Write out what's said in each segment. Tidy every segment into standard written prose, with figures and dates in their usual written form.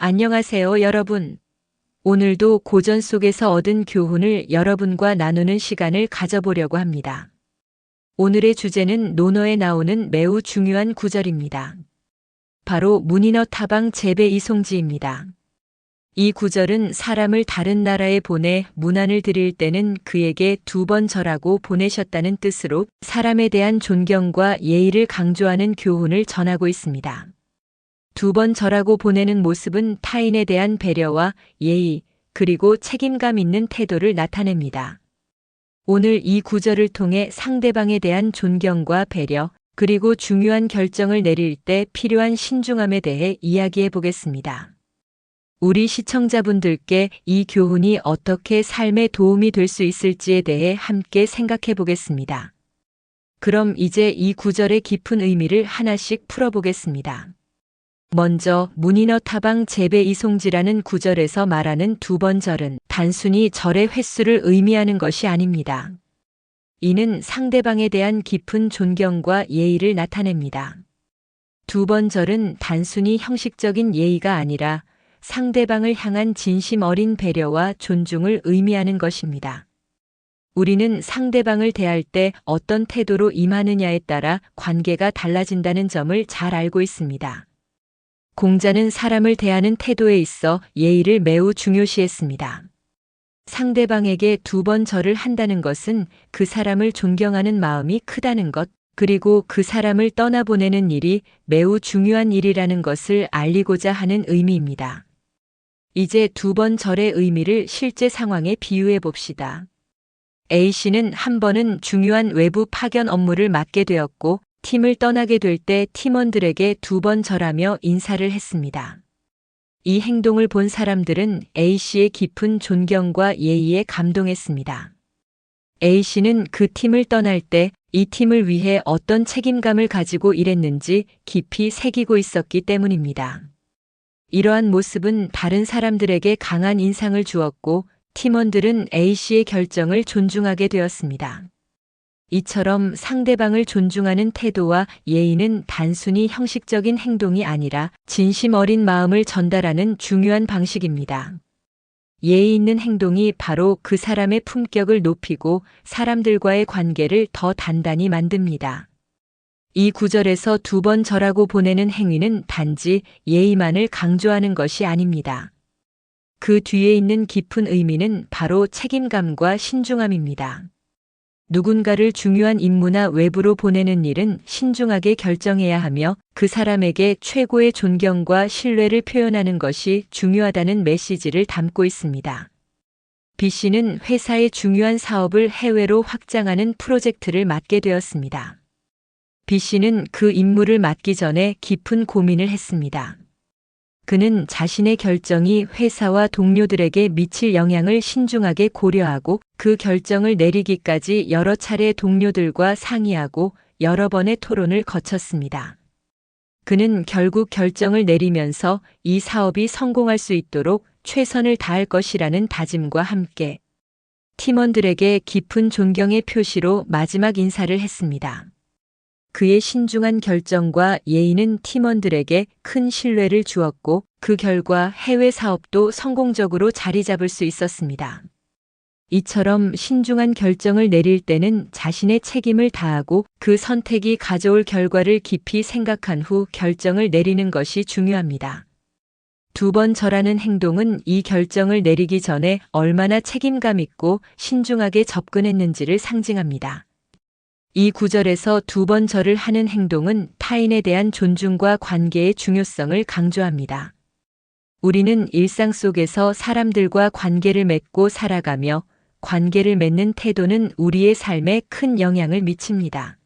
안녕하세요, 여러분. 오늘도 고전 속에서 얻은 교훈을 여러분과 나누는 시간을 가져보려고 합니다. 오늘의 주제는 논어에 나오는 매우 중요한 구절입니다. 바로 문인어 타방 재배 이송지입니다. 이 구절은 사람을 다른 나라에 보내 문안을 드릴 때는 그에게 2번 절하고 보내셨다는 뜻으로 사람에 대한 존경과 예의를 강조하는 교훈을 전하고 있습니다. 2번 절하고 보내는 모습은 타인에 대한 배려와 예의, 그리고 책임감 있는 태도를 나타냅니다. 오늘 이 구절을 통해 상대방에 대한 존경과 배려, 그리고 중요한 결정을 내릴 때 필요한 신중함에 대해 이야기해 보겠습니다. 우리 시청자분들께 이 교훈이 어떻게 삶에 도움이 될 수 있을지에 대해 함께 생각해 보겠습니다. 그럼 이제 이 구절의 깊은 의미를 하나씩 풀어보겠습니다. 먼저 문인어 타방 재배 이송지라는 구절에서 말하는 2번 절은 단순히 절의 횟수를 의미하는 것이 아닙니다. 이는 상대방에 대한 깊은 존경과 예의를 나타냅니다. 2번 절은 단순히 형식적인 예의가 아니라 상대방을 향한 진심 어린 배려와 존중을 의미하는 것입니다. 우리는 상대방을 대할 때 어떤 태도로 임하느냐에 따라 관계가 달라진다는 점을 잘 알고 있습니다. 공자는 사람을 대하는 태도에 있어 예의를 매우 중요시했습니다. 상대방에게 2번 절을 한다는 것은 그 사람을 존경하는 마음이 크다는 것, 그리고 그 사람을 떠나보내는 일이 매우 중요한 일이라는 것을 알리고자 하는 의미입니다. 이제 2번 절의 의미를 실제 상황에 비유해 봅시다. A씨는 한 번은 중요한 외부 파견 업무를 맡게 되었고 팀을 떠나게 될 때 팀원들에게 2번 절하며 인사를 했습니다. 이 행동을 본 사람들은 A씨의 깊은 존경과 예의에 감동했습니다. A씨는 그 팀을 떠날 때 이 팀을 위해 어떤 책임감을 가지고 일했는지 깊이 새기고 있었기 때문입니다. 이러한 모습은 다른 사람들에게 강한 인상을 주었고 팀원들은 A씨의 결정을 존중하게 되었습니다. 이처럼 상대방을 존중하는 태도와 예의는 단순히 형식적인 행동이 아니라 진심 어린 마음을 전달하는 중요한 방식입니다. 예의 있는 행동이 바로 그 사람의 품격을 높이고 사람들과의 관계를 더 단단히 만듭니다. 이 구절에서 2번 절하고 보내는 행위는 단지 예의만을 강조하는 것이 아닙니다. 그 뒤에 있는 깊은 의미는 바로 책임감과 신중함입니다. 누군가를 중요한 임무나 외부로 보내는 일은 신중하게 결정해야 하며 그 사람에게 최고의 존경과 신뢰를 표현하는 것이 중요하다는 메시지를 담고 있습니다. B씨는 회사의 중요한 사업을 해외로 확장하는 프로젝트를 맡게 되었습니다. B씨는 그 임무를 맡기 전에 깊은 고민을 했습니다. 그는 자신의 결정이 회사와 동료들에게 미칠 영향을 신중하게 고려하고 그 결정을 내리기까지 여러 차례 동료들과 상의하고 여러 번의 토론을 거쳤습니다. 그는 결국 결정을 내리면서 이 사업이 성공할 수 있도록 최선을 다할 것이라는 다짐과 함께 팀원들에게 깊은 존경의 표시로 마지막 인사를 했습니다. 그의 신중한 결정과 예의는 팀원들에게 큰 신뢰를 주었고 그 결과 해외 사업도 성공적으로 자리 잡을 수 있었습니다. 이처럼 신중한 결정을 내릴 때는 자신의 책임을 다하고 그 선택이 가져올 결과를 깊이 생각한 후 결정을 내리는 것이 중요합니다. 2번 절하는 행동은 이 결정을 내리기 전에 얼마나 책임감 있고 신중하게 접근했는지를 상징합니다. 이 구절에서 2번 절을 하는 행동은 타인에 대한 존중과 관계의 중요성을 강조합니다. 우리는 일상 속에서 사람들과 관계를 맺고 살아가며 관계를 맺는 태도는 우리의 삶에 큰 영향을 미칩니다.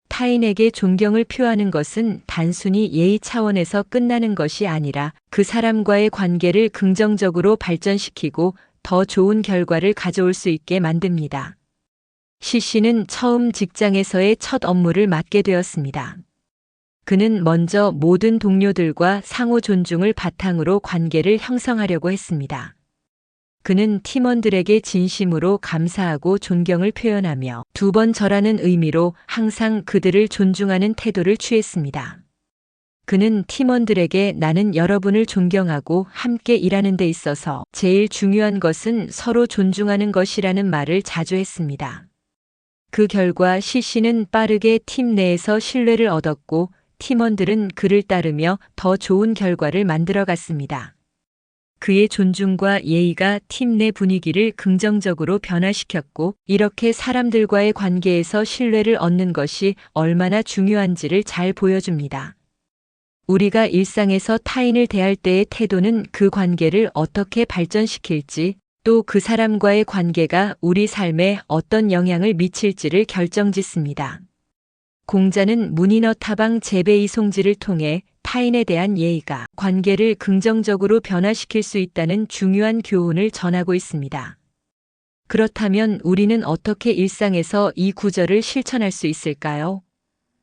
타인에게 존경을 표하는 것은 단순히 예의 차원에서 끝나는 것이 아니라 그 사람과의 관계를 긍정적으로 발전시키고 더 좋은 결과를 가져올 수 있게 만듭니다. C씨는 처음 직장에서의 첫 업무를 맡게 되었습니다. 그는 먼저 모든 동료들과 상호 존중을 바탕으로 관계를 형성하려고 했습니다. 그는 팀원들에게 진심으로 감사하고 존경을 표현하며 2번 절하는 의미로 항상 그들을 존중하는 태도를 취했습니다. 그는 팀원들에게 나는 여러분을 존경하고 함께 일하는 데 있어서 제일 중요한 것은 서로 존중하는 것이라는 말을 자주 했습니다. 그 결과 CC는 빠르게 팀 내에서 신뢰를 얻었고 팀원들은 그를 따르며 더 좋은 결과를 만들어 갔습니다. 그의 존중과 예의가 팀 내 분위기를 긍정적으로 변화시켰고 이렇게 사람들과의 관계에서 신뢰를 얻는 것이 얼마나 중요한지를 잘 보여줍니다. 우리가 일상에서 타인을 대할 때의 태도는 그 관계를 어떻게 발전시킬지 또 그 사람과의 관계가 우리 삶에 어떤 영향을 미칠지를 결정짓습니다. 공자는 문인어 타방 재배 이송지를 통해 타인에 대한 예의가 관계를 긍정적으로 변화시킬 수 있다는 중요한 교훈을 전하고 있습니다. 그렇다면 우리는 어떻게 일상에서 이 구절을 실천할 수 있을까요?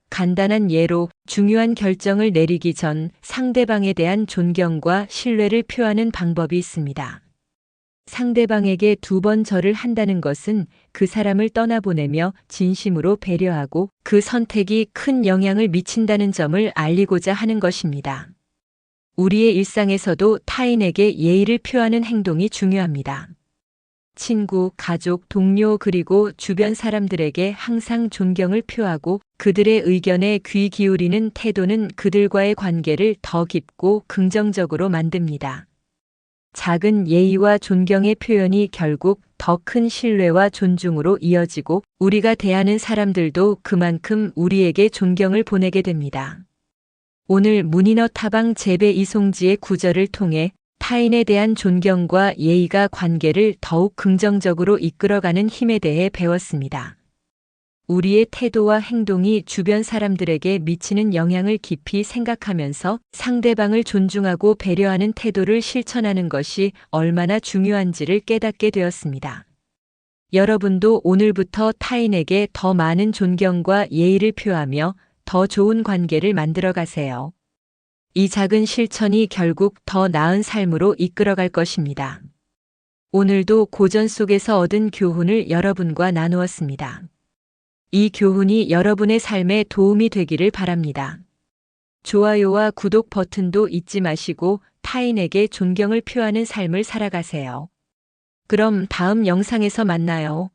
간단한 예로 중요한 결정을 내리기 전 상대방에 대한 존경과 신뢰를 표하는 방법이 있습니다. 상대방에게 2번 절을 한다는 것은 그 사람을 떠나보내며 진심으로 배려하고 그 선택이 큰 영향을 미친다는 점을 알리고자 하는 것입니다. 우리의 일상에서도 타인에게 예의를 표하는 행동이 중요합니다. 친구, 가족, 동료 그리고 주변 사람들에게 항상 존경을 표하고 그들의 의견에 귀 기울이는 태도는 그들과의 관계를 더 깊고 긍정적으로 만듭니다. 작은 예의와 존경의 표현이 결국 더 큰 신뢰와 존중으로 이어지고 우리가 대하는 사람들도 그만큼 우리에게 존경을 보내게 됩니다. 오늘 문인어 타방 재배 이송지의 구절을 통해 타인에 대한 존경과 예의가 관계를 더욱 긍정적으로 이끌어가는 힘에 대해 배웠습니다. 우리의 태도와 행동이 주변 사람들에게 미치는 영향을 깊이 생각하면서 상대방을 존중하고 배려하는 태도를 실천하는 것이 얼마나 중요한지를 깨닫게 되었습니다. 여러분도 오늘부터 타인에게 더 많은 존경과 예의를 표하며 더 좋은 관계를 만들어 가세요. 이 작은 실천이 결국 더 나은 삶으로 이끌어갈 것입니다. 오늘도 고전 속에서 얻은 교훈을 여러분과 나누었습니다. 이 교훈이 여러분의 삶에 도움이 되기를 바랍니다. 좋아요와 구독 버튼도 잊지 마시고 타인에게 존경을 표하는 삶을 살아가세요. 그럼 다음 영상에서 만나요.